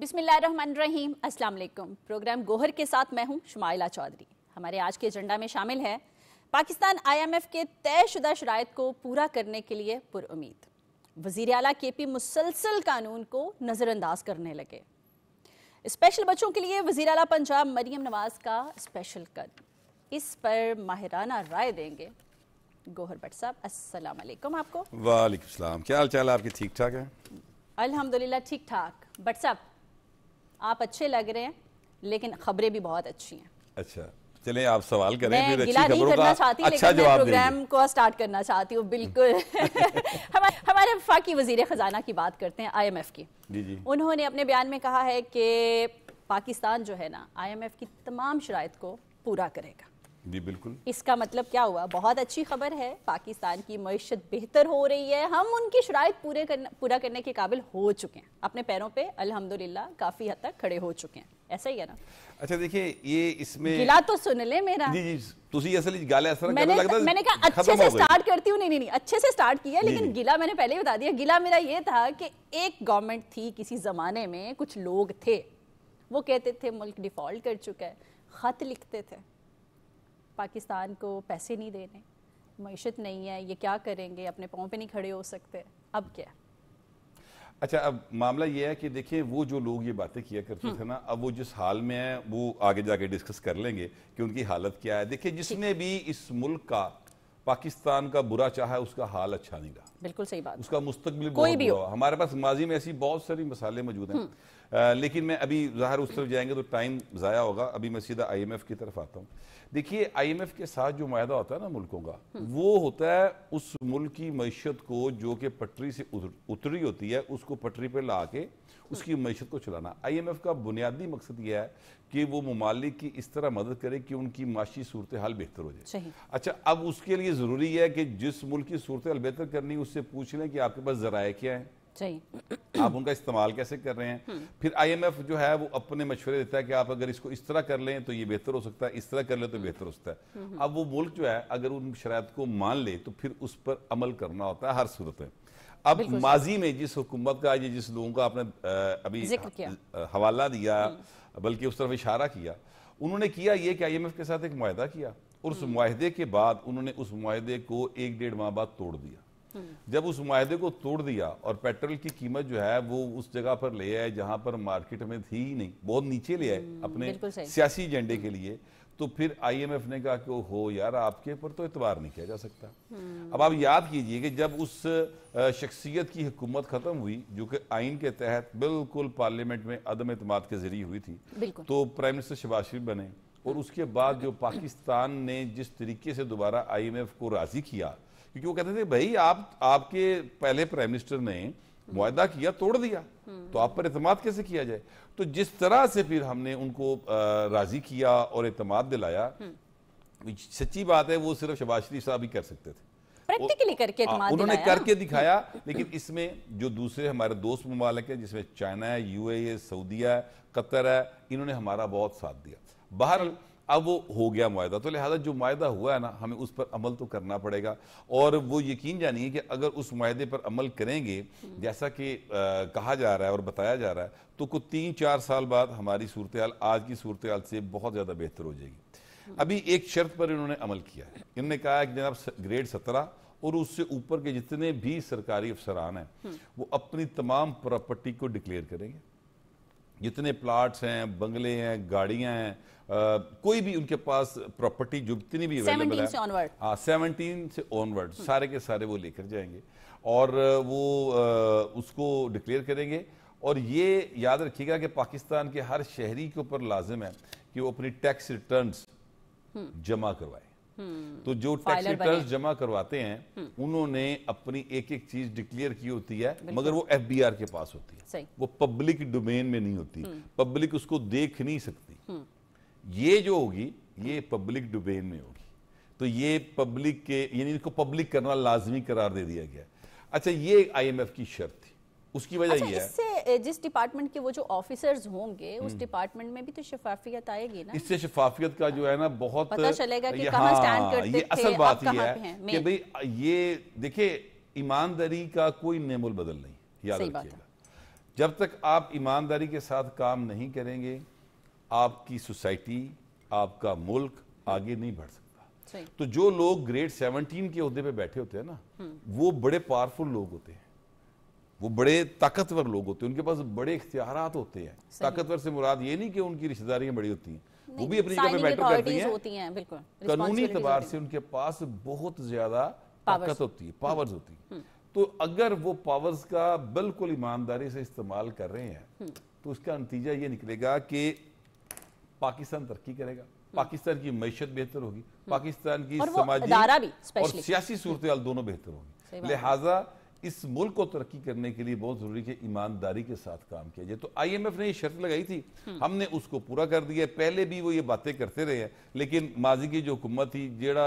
बिस्मिल्लाहिर्रहमानिर्रहीम, अस्सलाम वालेकुम। प्रोग्राम गोहर के साथ मैं हूं शुमाइला चौधरी। हमारे आज के एजेंडा में शामिल है पाकिस्तान IMF के तयशुदा शराइत को पूरा करने के लिए पुरुम्मीद। वज़ीर आला KP मुसलसल कानून को नज़रअंदाज करने लगे। स्पेशल बच्चों के लिए वज़ीर आला पंजाब मरियम नवाज का स्पेशल कद, इस पर माहिराना राय देंगे गोहर भट्ट साहब। अस्सलाम वालेकुम आपको। वालेकुम सलाम, क्या हाल चाल आपके? ठीक ठाक है? अल्हम्दुलिल्लाह ठीक ठाक। भट्ट साहब आप अच्छे लग रहे हैं, लेकिन खबरें भी बहुत अच्छी हैं। अच्छा चलें, आप सवाल करें। मैं फिर गिला अच्छी नहीं खबरों करना का चाहती, अच्छा लेकिन मैं जवाब प्रोग्राम देंगे। को स्टार्ट करना चाहती हूँ। बिल्कुल हमारे वफाकी वजीर खजाना की बात करते हैं, IMF की। जी। उन्होंने अपने बयान में कहा है कि पाकिस्तान जो है ना IMF की तमाम शराइत को पूरा करेगा। जी बिल्कुल। इसका मतलब क्या हुआ? बहुत अच्छी खबर है, पाकिस्तान की मईशत बेहतर हो रही है, हम उनकी शराइत पूरा करने के काबिल हो चुके हैं, अपने पैरों पे अल्हम्दुलिल्लाह काफी हद तक खड़े हो चुके हैं। ऐसा ही है ना? अच्छा देखिए, ये इसमें गिला तो सुन ले मेरा। जी तुसी असल गाल ऐसा मैंने कहा अच्छे से स्टार्ट करती हूँ। नहीं अच्छे से स्टार्ट किया, लेकिन गिला मैंने पहले ही बता दिया। गिला मेरा ये था कि एक गवर्नमेंट थी किसी जमाने में, कुछ लोग थे वो कहते थे मुल्क डिफॉल्ट कर चुका है, खत लिखते थे पाकिस्तान को पैसे नहीं देने, मईशत नहीं है, ये क्या करेंगे, अपने पाँव पे नहीं खड़े हो सकते। अब क्या? अच्छा, अब मामला ये है कि देखिए वो जो लोग ये बातें किया करते थे ना, अब वो जिस हाल में है वो आगे जाके डिस्कस कर लेंगे कि उनकी हालत क्या है। देखिए जिसने भी इस मुल्क का, पाकिस्तान का बुरा चाहा, उसका हाल अच्छा नहीं रहा। बिल्कुल सही बात। उसका मुस्तकबिल कोई भी हो। हमारे पास माजी में ऐसी बहुत सारी मसाले मौजूद हैं। लेकिन मैं अभी ज़ाहिर उस तरफ जाएंगे तो टाइम ज़ाया होगा। अभी मैं सीधा IMF की तरफ आता हूँ। देखिए IMF के साथ जो मायदा होता है ना मुल्कों का, वो होता है उस मुल्क की मईशत को जो कि पटरी से उतरी होती है, उसको पटरी पर ला के उसकी मईशत को चलाना। IMF का बुनियादी मकसद यह है कि वो ममालिक की इस तरह मदद करे कि उनकी माशी सूरत हाल बेहतर हो जाए। अच्छा, अब उसके लिए ज़रूरी है कि जिस मुल्क की सूरत हाल बेहतर करनी, उससे पूछ लें कि आपके पास ज़राए क्या है, आप उनका इस्तेमाल कैसे कर रहे हैं। फिर IMF जो है वो अपने मशवरे देता है कि आप अगर इसको इस तरह कर लें तो ये बेहतर हो सकता है, इस तरह कर लें तो बेहतर हो सकता है। अब वो मुल्क जो है अगर उन शराइत को मान ले तो फिर उस पर अमल करना होता है हर सूरत में। अब माजी में जिस हुकूमत का, ये जिस लोगों का आपने अभी हवाला दिया, बल्कि उस तरफ इशारा किया, उन्होंने किया ये कि IMF के साथ एक मुआहदा किया और उस मुआहदे के बाद उन्होंने उस मुआहदे को 1-1.5 माह बाद तोड़ दिया। जब उस मुआहदे को तोड़ दिया और पेट्रोल की कीमत जो है वो उस जगह पर ले आए जहां पर मार्केट में थी ही नहीं, बहुत नीचे ले आए अपने सियासी एजेंडे के लिए, तो फिर IMF ने कहा कि हो यार, आपके ऊपर तो एतबार नहीं किया जा सकता। अब आप याद कीजिए कि जब उस शख्सियत की हुकूमत खत्म हुई जो कि आइन के तहत बिल्कुल पार्लियामेंट में अदम एतमाद के जरिए हुई थी, तो प्राइम मिनिस्टर शहबाज शरीफ बने और उसके बाद जो पाकिस्तान ने जिस तरीके से दोबारा IMF को राजी किया, क्योंकि वो कहते थे भाई आपके पहले प्राइम मिनिस्टर ने मुआहदा किया, तोड़ दिया, तो आप पर एतमाद कैसे किया जाए। तो जिस तरह से फिर हमने उनको राजी किया और एतमाद दिलाया, सच्ची बात है वो सिर्फ शहबाज शरीफ साहब ही कर सकते थे, प्रैक्टिकली करके उन्होंने करके दिखाया। लेकिन इसमें जो दूसरे हमारे दोस्त ममालिक हैं, जिसमें चाइना है, UAE है, सऊदीया है, कतर है, इन्होंने हमारा बहुत साथ दिया। बहरहाल अब वो हो गया मुआहदा, तो लिहाजा जो मुआहदा हुआ है ना, हमें उस पर अमल तो करना पड़ेगा। और वो यकीन जानिए कि अगर उस मुआहदे पर अमल करेंगे जैसा कि कहा जा रहा है और बताया जा रहा है, तो कुछ 3-4 साल बाद हमारी सूरत हाल आज की सूरत हाल से बहुत ज़्यादा बेहतर हो जाएगी। अभी एक शर्त पर इन्होंने अमल किया है। इन्होंने कहा है कि जनाब ग्रेड 17 और उससे ऊपर के जितने भी सरकारी अफसरान हैं वो अपनी तमाम प्रॉपर्टी को डिक्लेयर करेंगे। जितने प्लाट्स हैं, बंगले हैं, गाड़ियां हैं, कोई भी उनके पास प्रॉपर्टी जो जितनी भी अवेलेबल है, 17 से ऑनवर्ड सारे के सारे वो लेकर जाएंगे और वो उसको डिक्लेयर करेंगे। और ये याद रखिएगा कि पाकिस्तान के हर शहरी के ऊपर लाजिम है कि वो अपनी टैक्स रिटर्न्स जमा करवाए। तो जो टैक्स रिटर्न्स जमा करवाते हैं उन्होंने अपनी एक एक चीज डिक्लेयर की होती है, मगर वो FBR के पास होती है, वो पब्लिक डोमेन में नहीं होती, पब्लिक उसको देख नहीं सकती। ये जो होगी ये पब्लिक डोमेन में होगी, तो ये पब्लिक के, यानी इनको पब्लिक करना लाजमी करार दे दिया गया। अच्छा, ये IMF की शर्त थी। उसकी वजह ये है, इससे जिस डिपार्टमेंट के वो जो ऑफिसर्स होंगे उस डिपार्टमेंट में भी तो शफाफियत आएगी ना। इससे शफाफियत का जो है ना बहुत पता चलेगा कि कहां स्टैंड करते थे, ये असल बात ये है कि भाई ये देखिए ईमानदारी का कोई नेमुल बदल नहीं, याद रखिएगा। जब तक आप ईमानदारी के साथ काम नहीं करेंगे, आपकी सोसाइटी, आपका मुल्क आगे नहीं बढ़ सकता। तो जो लोग ग्रेड 17 के ओहदे पे बैठे होते हैं ना, वो बड़े पावरफुल लोग होते हैं, वो बड़े ताकतवर लोग होते हैं, उनके पास बड़े इख्तियारात होते हैं। ताकतवर से मुराद ये नहीं कि उनकी रिश्तेदारियां बड़ी होती हैं, वो भी अपनी जगह पे मैटर करती हैं, बिल्कुल कानूनी एतबार से उनके पास बहुत ज्यादा ताकत होती है, पावर्स होती है। तो अगर वो पावर्स का बिल्कुल ईमानदारी से इस्तेमाल कर रहे हैं तो उसका नतीजा ये निकलेगा कि पाकिस्तान तरक्की करेगा, पाकिस्तान की मैशत बेहतर होगी, पाकिस्तान की समाजी और सियासी सूरत हाल दोनों बेहतर होगी। लिहाजा इस मुल्क को तरक्की करने के लिए बहुत जरूरी है कि ईमानदारी के साथ काम किया जाए। तो IMF ने ये शर्त लगाई थी, हमने उसको पूरा कर दिया। पहले भी वो ये बातें करते रहे हैं, लेकिन माजी की जो हुकूमत थी, जेड़ा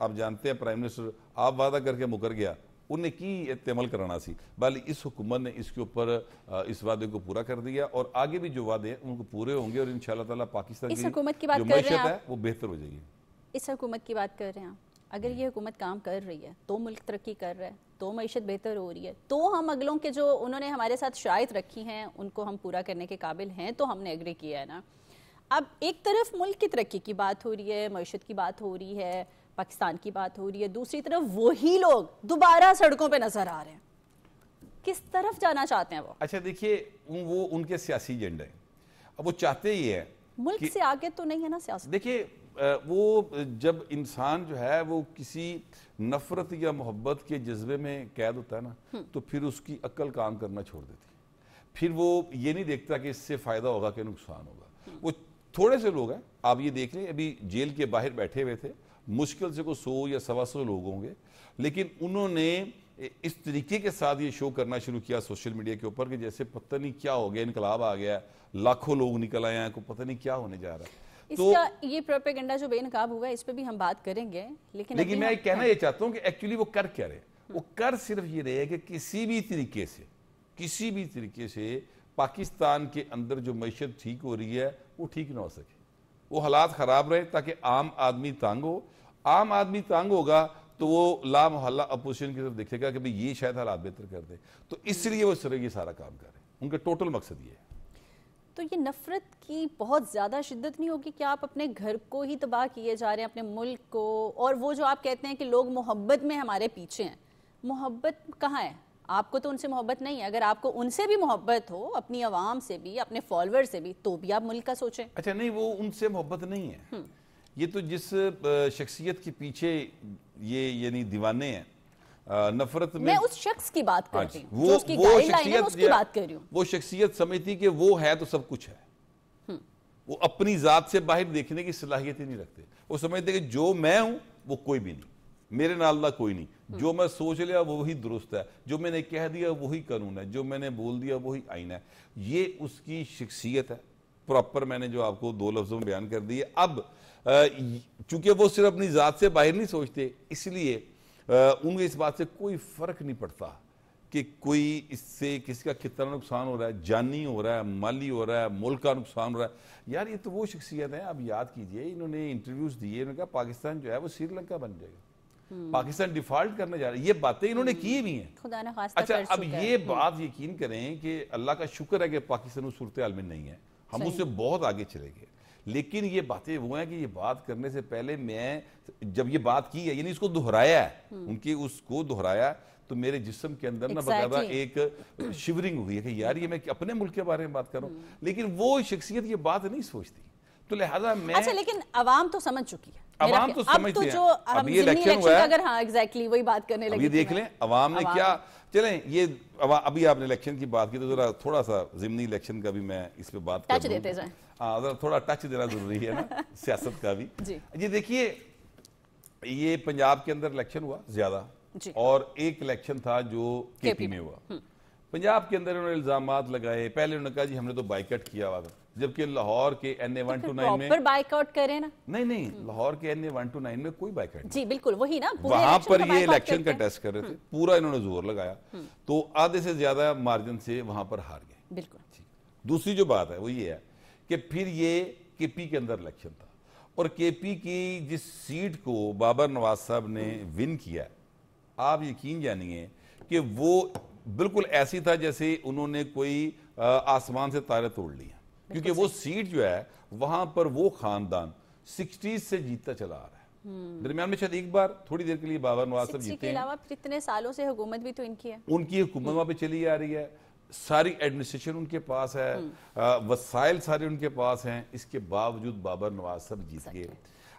आप जानते हैं प्राइम मिनिस्टर आप वादा करके मुकर गया, उन्हें की अमल कराना सी, बल्कि इस हुकूमत ने इसके ऊपर इस वादे को पूरा कर दिया और आगे भी जो वादे हैं उनको पूरे होंगे और इंशाल्लाह ताला पाकिस्तान की जो मैशत है वो बेहतर हो जाएगी। इस हुकूमत की बात कर रहे हैं आप, अगर ये हुकूमत काम कर रही है तो मुल्क तरक्की कर रहा है, तो मैशत बेहतर हो रही है, तो हम अगलों के जो उन्होंने हमारे साथ शराइत रखी हैं उनको हम पूरा करने के काबिल हैं, तो हमने एग्री किया है ना। अब एक तरफ मुल्क की तरक्की की बात हो रही है, मैशत की बात हो रही है, पाकिस्तान की बात हो रही है, दूसरी तरफ वही लोग दोबारा सड़कों पे नजर आ रहे हैं। किस तरफ जाना चाहते हैं वो? अच्छा देखिए, वो उनके सियासी एजेंडा है। अब वो चाहते ही है मुल्क से आगे तो नहीं है ना सियासत। देखिए वो जब इंसान जो है वो किसी नफरत या मोहब्बत के जज्बे में कैद होता है ना, तो फिर उसकी अक्ल काम करना छोड़ देती है। फिर वो ये नहीं देखता कि इससे फायदा होगा कि नुकसान होगा। वो थोड़े से लोग हैं, आप ये देख लें, अभी जेल के बाहर बैठे हुए थे, मुश्किल से कोई 100 या 125 लोग होंगे, लेकिन उन्होंने इस तरीके के साथ ये शो करना शुरू किया सोशल मीडिया के ऊपर कि जैसे पता नहीं क्या हो गया, इनकलाब आ गया, लाखों लोग निकल आए हैं, को पता नहीं क्या होने जा रहा है। इसका ये प्रोपेगेंडा जो बेनकाब हुआ है, इस पे भी हम बात करेंगे, लेकिन मैं कहना ये चाहता हूं कि एक्चुअली वो कर क्या रहे, वो कर सिर्फ ये रहे कि किसी भी तरीके से पाकिस्तान के अंदर जो मैशत ठीक हो रही है वो ठीक ना हो सके, वो हालात खराब रहे ताकि आम आदमी तंग हो। आम आदमी तंग होगा तो वो ला मोहल्ला अपोजिशन की तरफ देखेगा कि भाई ये शायद हालात बेहतर कर दे, तो इसलिए वो सिर्फ ये सारा काम कर रहे हैं। उनका टोटल मकसद ये है। तो ये नफरत की बहुत ज़्यादा शिद्दत नहीं होगी कि आप अपने घर को ही तबाह किए जा रहे हैं, अपने मुल्क को? और वो जो आप कहते हैं कि लोग मोहब्बत में हमारे पीछे हैं, मोहब्बत कहाँ है? आपको तो उनसे मोहब्बत नहीं है। अगर आपको उनसे भी मोहब्बत हो, अपनी आवाम से भी, अपने फॉलोअर से भी, तो भी आप मुल्क का सोचें। अच्छा नहीं, वो उनसे मोहब्बत नहीं है। ये तो जिस शख्सियत के पीछे ये यानी दीवाने हैं नफरत में, मैं उस शख्स की बात कर रही हूं, जो उसकी गाइडलाइन है, उसकी बात कर रही हूं। वो शख्सियत समझती कि वो है तो सब कुछ है। वो अपनी जात से बाहर देखने की सलाहियत ही नहीं रखते। वो समझते कि जो मैं हूं वो कोई भी नहीं, मेरे नाल दा कोई नहीं, जो मैं सोच लिया वो वही दुरुस्त है, जो मैंने कह दिया वही कानून है, जो मैंने बोल दिया वही आईन है। ये उसकी शख्सियत है प्रॉपर। मैंने जो आपको 2 लफ्जों में बयान कर दी है। अब चूंकि वो सिर्फ अपनी जात से बाहर नहीं सोचते, इसलिए उनको इस बात से कोई फर्क नहीं पड़ता कि कोई इससे किसी का कितना नुकसान हो रहा है, जानी हो रहा है, माली हो रहा है, मुल्क का नुकसान हो रहा है। यार ये तो वो शख्सियत है, आप याद कीजिए, इन्होंने इंटरव्यूज दिए, इन्होंने कहा पाकिस्तान जो है वो श्रीलंका बन जाएगा, पाकिस्तान डिफॉल्ट करने जा रहा है। ये बातें इन्होंने की भी हैं। खुदा ने खास्ता अच्छा, कर अब चुका ये बात यकीन करें कि अल्लाह का शुक्र है कि पाकिस्तान उस सूरत हाल में नहीं है, हम उससे बहुत आगे चले गए। लेकिन ये बातें वो हैं कि ये बात करने से पहले मैं जब ये बात की है, यानी इसको दोहराया है, उनकी उसको दोहराया, तो मेरे जिस्म के अंदर ना बकायदा एक शिवरिंग हुई है कि यार ये मैं अपने मुल्क के बारे में बात कर रहा हूँ। लेकिन वो शख्सियत ये बात नहीं सोचती, तो लिहाजा मैं अच्छा, लेकिन अवाम तो समझ चुकी है, अवाम तो समझती है। जो हम ये इलेक्शन हुआ है, अगर हाँ एग्जैक्टली वही बात करने लगे, ये देख लें अवाम ने क्या। चलें, ये अभी आपने इलेक्शन की बात की तो जरा थोड़ा सा जिमनी इलेक्शन का भी मैं इस पे बात टच देते जाएं। हाँ, जरा थोड़ा टच देना जरूरी है ना सियासत का भी। ये देखिए, ये पंजाब के अंदर इलेक्शन हुआ ज्यादा, और एक इलेक्शन था जो केपी में हुआ। पंजाब के अंदर उन्होंने इल्जामात लगाए। पहले उन्होंने कहा जी हमने तो बाइकआउट किया हुआ था, जबकि लाहौर के NA 129 में बाइकआउट करें ना। नहीं, लाहौर के NA 129 में कोई बाइकआउट जी बिल्कुल वही ना, वहां पर ये इलेक्शन का टेस्ट कर रहे थे, पूरा इन्होंने जोर लगाया, तो आधे से ज्यादा मार्जिन से वहां पर हार गए। बिल्कुल। दूसरी जो बात है वो ये है कि फिर ये केपी के अंदर इलेक्शन था, और केपी की जिस सीट को बाबर नवाज साहब ने विन किया, आप यकीन जानिए कि वो बिल्कुल ऐसी था जैसे उन्होंने कोई आसमान से तारे तोड़ लिए, क्योंकि वो सीट जो है वहां पर वो खानदान 60s से जीतता चला आ रहा है। दरमियान में शायद एक बार थोड़ी देर के लिए बाबर नवाज साहब जीते के अलावा फिर इतने सालों से हुकूमत भी तो इनकी है, उनकी हुकूमत वहां पे चली आ रही है, सारी एडमिनिस्ट्रेशन उनके पास है, वसाइल सारे उनके पास हैं, इसके बावजूद बाबर नवाज साहब जीत गए।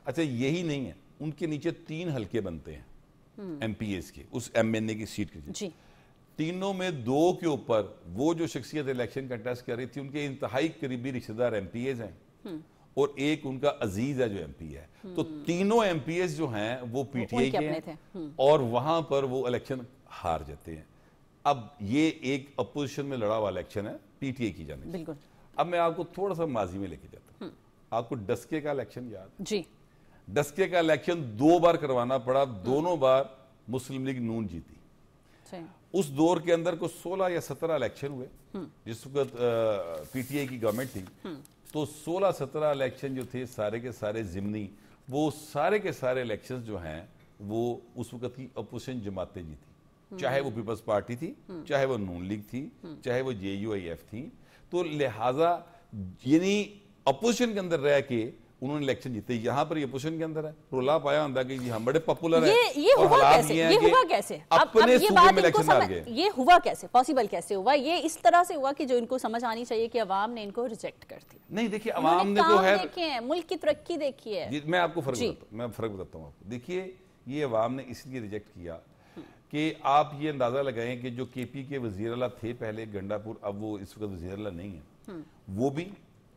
अच्छा, यही नहीं है, उनके नीचे 3 हलके बनते हैं एमपीएस के, उस एमएनए की सीट के जी। तीनों में 2 के ऊपर वो जो शख्सियत इलेक्शन कंटेस्ट कर रही थी उनके इंतहाई करीबी रिश्तेदार एमपीएस हैं और एक उनका अजीज है जो एमपी है। तो तीनों एमपीएस जो हैं वो पीटीआई के हैं और वहां पर वो इलेक्शन हार जाते हैं। अब ये एक अपोजिशन में लड़ा हुआ इलेक्शन है पीटीआई की जाने। बिल्कुल। अब मैं आपको थोड़ा सा माजी में लेके जाता हूँ। आपको डस्के का इलेक्शन याद जी? डस्के का इलेक्शन 2 बार करवाना पड़ा, दोनों बार मुस्लिम लीग नून जीती। उस दौर के अंदर को 16 या 17 इलेक्शन हुए जिस वक्त पीटीआई की गवर्नमेंट थी, तो 16-17 इलेक्शन जो थे सारे के सारे जिमनी, वो सारे के सारे इलेक्शंस जो हैं वो उस वक्त की अपोजिशन जमातें जीती, चाहे वो पीपल्स पार्टी थी, चाहे वो नून लीग थी, चाहे वो जेयूआईएफ थी। तो लिहाजा यानी अपोजिशन के अंदर रह के उन्होंने इलेक्शन जीते। यहाँ पर ये अपोजिशन के अंदर है, रोला पाया होता कि हम बड़े पॉपुलर हैं। ये हुआ कैसे? ये हुआ कैसे? अपने सूबे में इलेक्शन हार गए। ये हुआ कैसे? पॉसिबल कैसे हुआ? ये इस तरह से हुआ कि जो इनको समझ आनी चाहिए कि अवाम ने इनको रिजेक्ट कर दिया। नहीं, देखिए अवाम ने तो है, देखे मुल्क की तरक्की देखी है। मैं आपको फर्क बताता हूँ आपको। देखिए ये अवाम ने इसलिए रिजेक्ट किया कि आप ये अंदाजा लगाएं कि जो केपी के वजीर आला थे पहले गंडापुर, अब वो इस वक्त वजीर आला नहीं है, वो भी,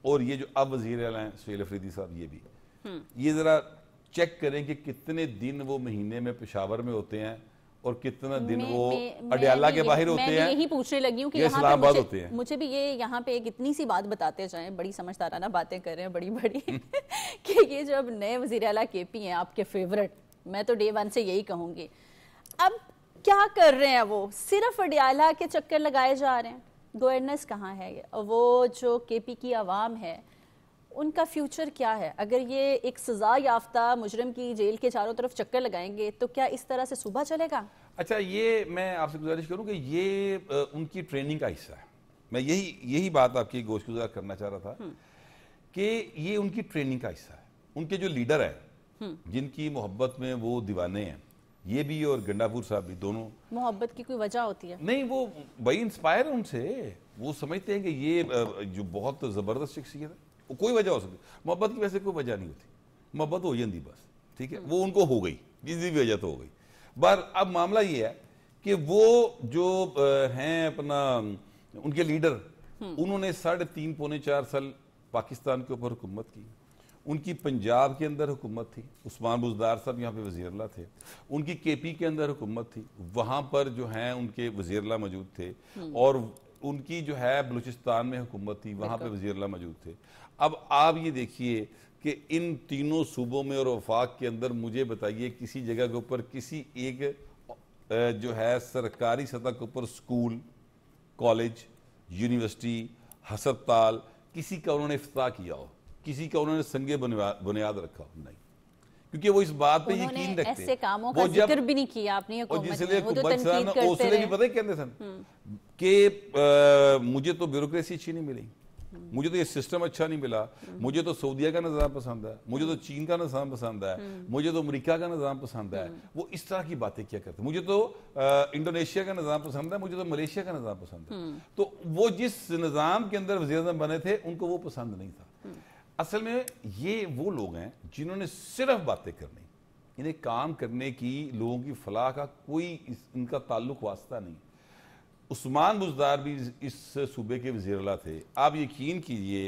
और ये जो अब वजीर आला हैं सुहेल अफरीदी साहब, ये भी, ये जरा चेक करें कि कितने दिन वो महीने में पेशावर में होते हैं और कितना दिन वो अडयाला के बाहर होते हैं। मैं यही पूछने लगी हूँ कि यहाँ पे मुझे भी ये यहाँ पे एक इतनी सी बात बताते जाएं, बड़ी समझदाराना बातें कर रहे हैं बड़ी बड़ी कि ये जो अब नए वजीर आला केपी हैं आपके फेवरेट, मैं तो डे 1 से यही कहूंगी, अब क्या कर रहे हैं? वो सिर्फ अडयाला के चक्कर लगाए जा रहे हैं, गवर्नेंस कहाँ है? वो जो केपी की आवाम है उनका फ्यूचर क्या है? अगर ये एक सजा याफ्ता मुजरिम की जेल के चारों तरफ चक्कर लगाएंगे तो क्या इस तरह से सूबा चलेगा? अच्छा, ये मैं आपसे गुजारिश करूं कि ये उनकी ट्रेनिंग का हिस्सा है। मैं यही बात आपकी गोशगुजार करना चाह रहा था कि ये उनकी ट्रेनिंग का हिस्सा है। उनके जो लीडर है जिनकी मोहब्बत में वो दीवाने हैं, ये भी और गंडापुर साहब भी, दोनों। मोहब्बत की कोई वजह होती है? नहीं, वो भाई इंस्पायर है उनसे, वो समझते हैं कि ये जो बहुत जबरदस्त शख्सियत है, कोई वजह हो सकती, मोहब्बत की वैसे कोई वजह नहीं होती, मोहब्बत हो जाती बस, ठीक है, वो उनको हो गई, जिसकी भी वजह तो हो गई। पर अब मामला ये है कि वो जो हैं अपना उनके लीडर, उन्होंने 3.5 पौने 4 साल पाकिस्तान के ऊपर हुकूमत की। उनकी पंजाब के अंदर हुकूमत थी, उस्मान बुज़दार साहब यहाँ पे वज़ीर-ए-आला थे। उनकी केपी के अंदर हुकूमत थी, वहाँ पर जो हैं उनके वज़ीर-ए-आला मौजूद थे, और उनकी जो है बलूचिस्तान में हुकूमत थी, वहाँ पे वज़ीर-ए-आला मौजूद थे। अब आप ये देखिए कि इन तीनों सूबों में और वफाक के अंदर मुझे बताइए किसी जगह के ऊपर किसी एक जो है सरकारी सतह के ऊपर स्कूल, कॉलेज, यूनिवर्सिटी, हस्पताल, किसी का उन्होंने इफ्तिताह किया हो, किसी का उन्होंने संगे बुनियाद रखा हो? नहीं, क्योंकि वो इस बात पे यकीन रखते हैं। ऐसे कामों का जिक्र भी नहीं किया आपने हुकूमत में, वो तो तनकीद करते रहे। पता है कहते सन कि मुझे तो ब्यूरोक्रेसी अच्छी नहीं मिली, मुझे तो ये सिस्टम अच्छा नहीं मिला, मुझे तो सऊदीया का निज़ाम पसंद है, मुझे तो चीन का निज़ाम पसंद है, मुझे तो अमेरिका का निज़ाम पसंद है। वो इस तरह की बातें क्या करते हैं। मुझे तो इंडोनेशिया का निज़ाम पसंद है, मुझे तो मलेशिया का निज़ाम पसंद है। तो वो जिस निज़ाम के अंदर वज़ीर-ए-आज़म बने थे उनको वो पसंद नहीं था। असल में ये वो लोग हैं जिन्होंने सिर्फ बातें करनी, इन्हें काम करने की, लोगों की फलाह का कोई इनका ताल्लुक वास्ता नहीं। उस्मान बुज़दार भी इस सूबे के वज़ीर-ए-आला थे। आप यकीन कीजिए,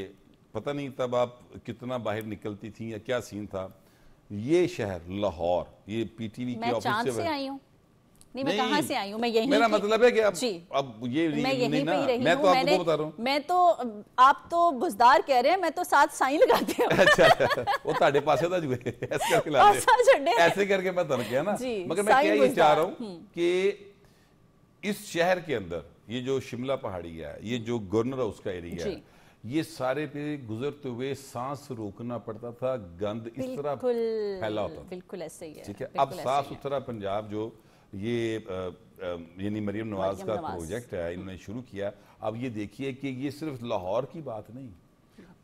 पता नहीं तब आप कितना बाहर निकलती थी या क्या सीन था। ये शहर लाहौर, ये पीटीवी के ऑफिस से आई हूँ। नहीं, मैं कहाँ से आई हूँ? मैं यहीं, मेरा मतलब है कि अब ये मैं यहीं पे ही रही हूँ। मैं तो आपको बता रहा हूँ। मैं तो, आप तो बुज़दार कह रहे हैं, मैं तो साथ साई लगाते हैं। अच्छा, वो ताड़े पासे था जुए ऐसे करके लाते, ऐसे करके मैं तन गया ना। मगर मैं क्या ये चाह रहा हूँ कि इस शहर के अंदर ये जो शिमला पहाड़ी है, ये जो गवर्नर हाउस का एरिया है, ये सारे पे गुजरते हुए सांस रोकना पड़ता था, गंद इस तरह फैला होता था। बिल्कुल ऐसे ही है। ठीक है, अब साफ सुथरा पंजाब जो ये यानी मरियम नवाज का प्रोजेक्ट है, इन्होंने शुरू किया। अब ये देखिए कि ये सिर्फ लाहौर की बात नहीं,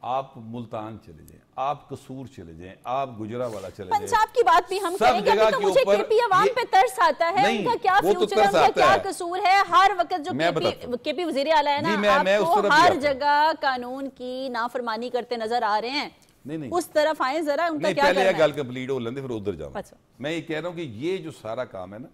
आप मुल्तान चले जाएं, आप कसूर चले जाएं, आप गुजरावाला चले जाएं, पंजाब की बात भी हम करेंगे। जगह तो के मुझे ऊपर केपी अवाम पे तरस आता है, उनका क्या फ्यूचर है, उनका क्या कसूर है। हर वक्त जो केपी वजीर आला है ना, आपको हर जगह कानून की नाफरमानी करते नजर आ रहे हैं। नहीं उस तरफ आए जरा, उनका क्या करना है। गल कंप्लीट हो लेंदे फिर उधर जाओ। अच्छा। मैं ये कह रहा हूं कि ये जो सारा काम है ना,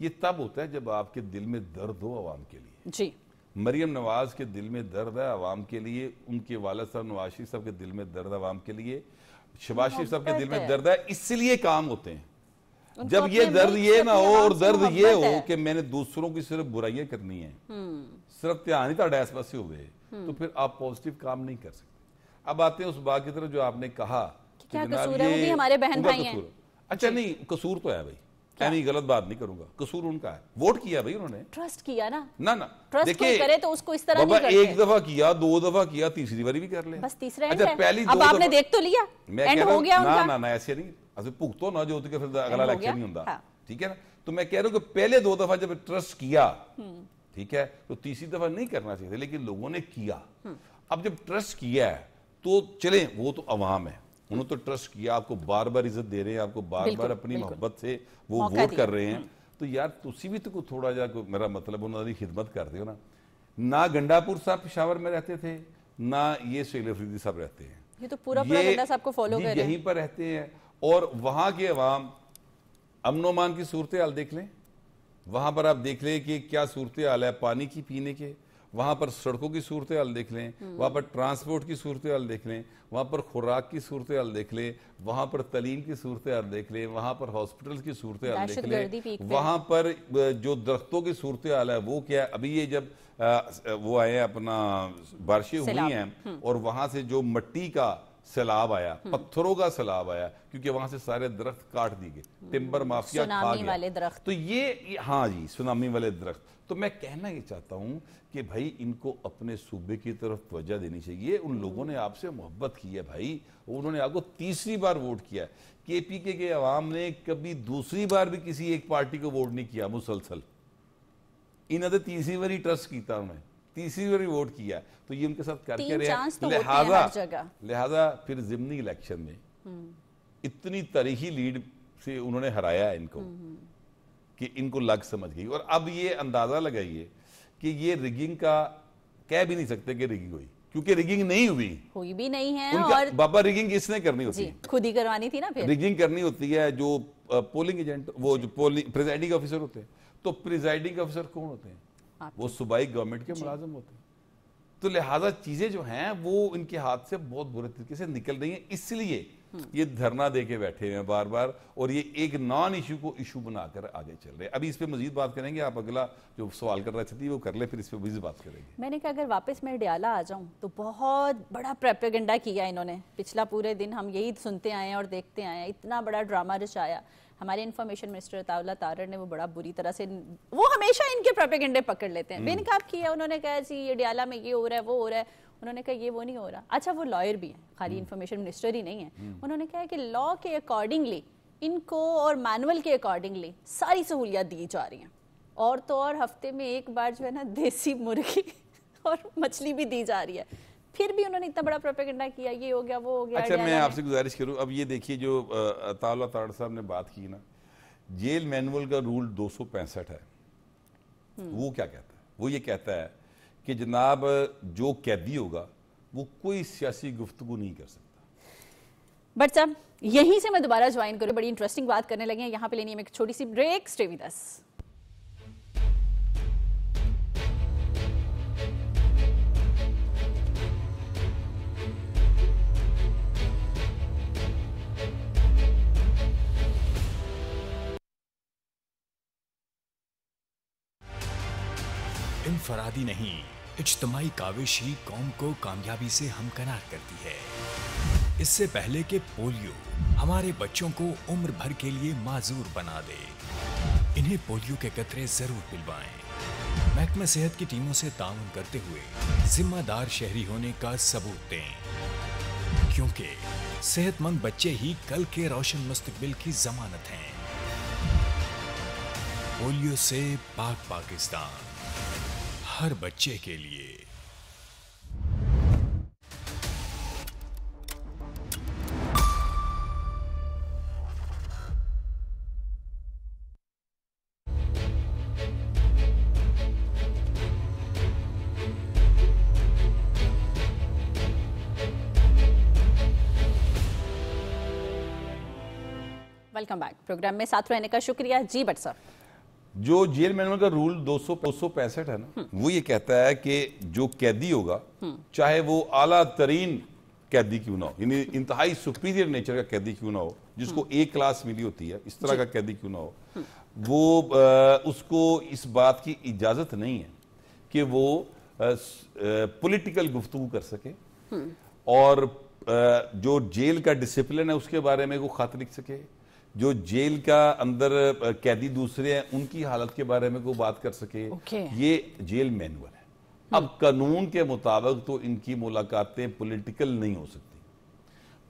ये तब होता है जब आपके दिल में दर्द हो अवाम के लिए। जी, मरियम नवाज के दिल में दर्द है अवाम के लिए, उनके वालिद साहब नवाज शरीफ साहब के दिल में दर्द अवाम के लिए, शहबाज शरीफ साहब के दिल में दर्द है, इसलिए काम होते हैं। जब ये दर्द ये ना हो और दर्द ये हो कि मैंने दूसरों की सिर्फ बुराइयां करनी है, सिर्फ ध्यान ही तो ऐस पासे हुए, तो फिर आप पॉजिटिव काम नहीं कर सकते। अब आते हैं उस बात की तरफ जो आपने कहा क्या कसूर है, वो भी हमारे बहन भाई हैं। अच्छा नहीं, कसूर तो है भाई, मैं गलत बात नहीं करूंगा, कसूर उनका है, वोट किया भाई उन्होंने, ट्रस्ट किया ना ना ट्रस्ट कोई करे तो उसको इस तरह नहीं करते। एक दफा किया, दो दफा किया, तीसरी बारी भी कर ले, बस तीसरा अच्छा पहली अब आपने देख तो लिया, एंड हो गया उनका। ना ऐसे नहीं, असं भुगतो ना जो फिर अगला इलेक्शन नहीं होता, ठीक है ना। तो मैं कह रहा हूँ कि पहले दो दफा जब ट्रस्ट किया, ठीक है, तो तीसरी दफा नहीं करना चाहिए, लेकिन लोगों ने किया। अब जब ट्रस्ट किया है तो चले, वो तो अवाम है, उन्होंने तो ट्रस्ट किया, आपको बार बार इज्जत दे रहे हैं, आपको बार बार अपनी मोहब्बत से वो वोट कर रहे हैं, तो यार तुसी भी तो थोड़ा जा, मेरा मतलब उन्होंने खिदमत करते हो ना। गंडापुर साहब पेशावर में रहते थे, ना ये सुहेल अफरीदी साहब रहते हैं, ये तो पूरा गंडा साहब को फॉलो कर रहे हैं, यहीं पर रहते हैं। और वहां के अवाम अमन अमान की सूरत हाल देख लें, वहां पर आप देख लें कि क्या सूरत हाल है पानी की, पीने के, वहां पर सड़कों की सूरत हाल देख लें, वहां पर ट्रांसपोर्ट की सूरत हाल देख लें, वहां पर खुराक की सूरत हाल देख लें, वहां पर तलीम की सूरत हाल देख लें, वहां पर हॉस्पिटल की सूरत हाल देख लें, वहां पर जो दरख्तों की सूरत हाल है वो क्या है। अभी ये जब वो आए अपना बारिशें हुई हैं और वहां से जो मिट्टी का सैलाब आया, पत्थरों का सैलाब आया, क्योंकि वहां से सारे दरख्त काट दिए गए, टिम्बर माफिया खा गया वाले दरख्त। तो ये हाँ जी, सुनामी वाले दरख्त। तो मैं कहना ये चाहता हूं कि भाई इनको अपने सूबे की तरफ तवज्जो देनी चाहिए। उन लोगों ने आपसे मोहब्बत की है भाई, उन्होंने आपको तीसरी बार वोट किया। केपीके के अवाम ने कभी दूसरी बार भी किसी एक पार्टी को वोट नहीं किया मुसलसल, इन्होंने तीसरी बार ट्रस्ट किया, उन्होंने तीसरी बार वोट किया, तो ये उनके साथ करके रहे। लिहाजा फिर जिमनी इलेक्शन में इतनी तारीखी लीड से उन्होंने हराया है इनको कि इनको लग समझ गई। और अब ये अंदाजा लगाइए कि ये रिगिंग का कह भी नहीं सकते कि रिगिंग हुई, क्योंकि रिगिंग नहीं हुई भी नहीं है। और बाबा रिगिंग किसने करनी होती है, खुद ही करवानी थी ना। फिर रिगिंग करनी होती है जो पोलिंग एजेंट, वो जो पोलिंग प्रिजाइडिंग ऑफिसर होते हैं। तो प्रिजाइडिंग ऑफिसर कौन होते हैं, वो सूबाई गवर्नमेंट के मुलाजिम होते हैं। तो लिहाजा चीजें जो हैं वो इनके हाथ से बहुत बुरे तरीके से निकल रही हैं, इसलिए ये धरना दे के बैठे हैं बार बार, और ये एक नॉन इशू को इशू बनाकर आगे चल रहे हैं। अभी इस पे मजीद बात करेंगे, आप अगला जो सवाल कर रहे थे वो कर ले, फिर इस पे मजीद बात करेंगे। मैंने कहा अगर वापस मैं डयाला आ जाऊं तो बहुत बड़ा प्रोपेगेंडा किया इन्होंने, पिछला पूरे दिन हम यही सुनते आए हैं और देखते आए हैं, इतना बड़ा ड्रामा रचाया। हमारे इन्फॉर्मेशन मिनिस्टर अताउल्लाह तारर ने वो बड़ा बुरी तरह से, वो हमेशा इनके प्रोपेगेंडे पकड़ लेते हैं, बेनकाब किया उन्होंने, कहा जी ये डयाला में ये हो रहा है वो हो रहा है, उन्होंने कहा ये वो नहीं हो रहा। अच्छा वो लॉयर भी हैं, खाली इन्फॉर्मेशन मिनिस्टर ही नहीं है। उन्होंने कहा कि लॉ के अकॉर्डिंगली इनको और मैनुअल के अकॉर्डिंगली सारी सहूलियत दी जा रही हैं, और तो और हफ्ते में एक बार जो है ना देसी मुर्गी और मछली भी दी जा रही है। फिर भी उन्होंने इतना बड़ा प्रोपेगेंडा किया, ये हो गया वो हो गया। अच्छा मैं आपसे गुजारिश करूं, अब ये देखिए जो अताउल्लाह तारर साहब ने बात की ना, जेल मैनुअल का रूल 265 है, वो क्या कहता है, वो ये कहता है कि जनाब जो कैदी होगा वो कोई सियासी गुफ्तगू नहीं कर सकता। बट साहब यहीं से मैं दोबारा ज्वाइन करूं, बड़ी इंटरेस्टिंग बात करने लगे हैं, यहां पे लेनी है एक छोटी सी ब्रेक। Stay with us. इनफरादी नहीं, इज्तिमाई काविश ही कौम को कामयाबी से हमकनार करती है। इससे पहले कि पोलियो हमारे बच्चों को उम्र भर के लिए माजूर बना दे, इन्हें पोलियो के कतरे जरूर पिलवाएं। महकमा सेहत की टीमों से ताउन करते हुए जिम्मेदार शहरी होने का सबूत दें, क्योंकि सेहतमंद बच्चे ही कल के रोशन मुस्तकबिल की जमानत हैं। पोलियो से पाक पाकिस्तान, हर बच्चे के लिए। Welcome back. प्रोग्राम में साथ रहने का शुक्रिया। जी बट सर, जो जेल मैनुअल का रूल 265 है ना, वो ये कहता है कि जो कैदी होगा, चाहे वो आला तरीन कैदी क्यों ना हो, यानी इंतहाई सुपीरियर नेचर का कैदी क्यों ना हो, जिसको ए क्लास मिली होती है, इस तरह का कैदी क्यों ना हो, वो उसको इस बात की इजाजत नहीं है कि वो पॉलिटिकल गुफ्तगू कर सके और जो जेल का डिसिप्लिन है उसके बारे में वो खत लिख सके, जो जेल का अंदर कैदी दूसरे हैं उनकी हालत के बारे में वो बात कर सके। ये जेल मैनुअल है। अब कानून के मुताबिक तो इनकी मुलाकातें पॉलिटिकल नहीं हो सकती,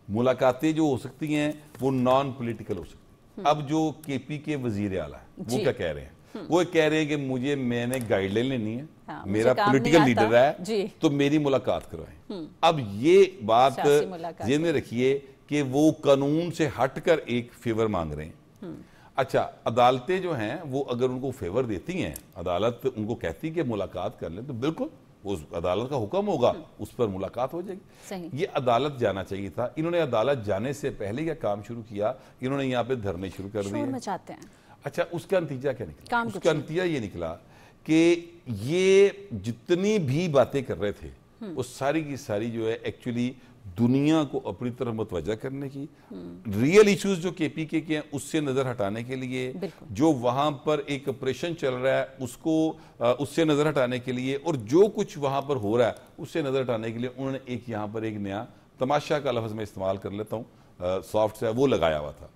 मुलाकातें जो हो सकती हैं वो नॉन पॉलिटिकल हो सकती। अब जो केपी के वजीर आला है वो क्या कह रहे हैं, वो कह रहे हैं कि मैंने गाइडलाइन लेनी है, मेरा पॉलिटिकल लीडर है तो मेरी मुलाकात करवाएं। अब ये बात ज़हन में रखिए कि वो कानून से हटकर एक फेवर मांग रहे हैं। अच्छा, अदालतें जो हैं वो अगर उनको फेवर देती हैं, अदालत उनको कहती है कि मुलाकात कर लें, तो बिल्कुल उस अदालत का हुक्म होगा, उस पर मुलाकात हो जाएगी। ये अदालत जाना चाहिए था। इन्होंने अदालत जाने से पहले क्या काम शुरू किया, इन्होंने यहाँ पे धरने शुरू कर दिए। अच्छा, उसका नतीजा क्या निकला? उसका नतीजा ये निकला कि ये जितनी भी बातें कर रहे थे वो सारी की सारी जो है एक्चुअली दुनिया को अपनी तरफ मुतवज्जा करने की, रियल इश्यूज जो केपीके के हैं उससे नजर हटाने के लिए, जो वहां पर एक ऑपरेशन चल रहा है उसको उससे नजर हटाने के लिए, और जो कुछ वहां पर हो रहा है उससे नजर हटाने के लिए उन्होंने एक यहाँ पर एक नया तमाशा का लफ्ज में इस्तेमाल कर लेता हूँ, सॉफ्ट से वो लगाया हुआ था।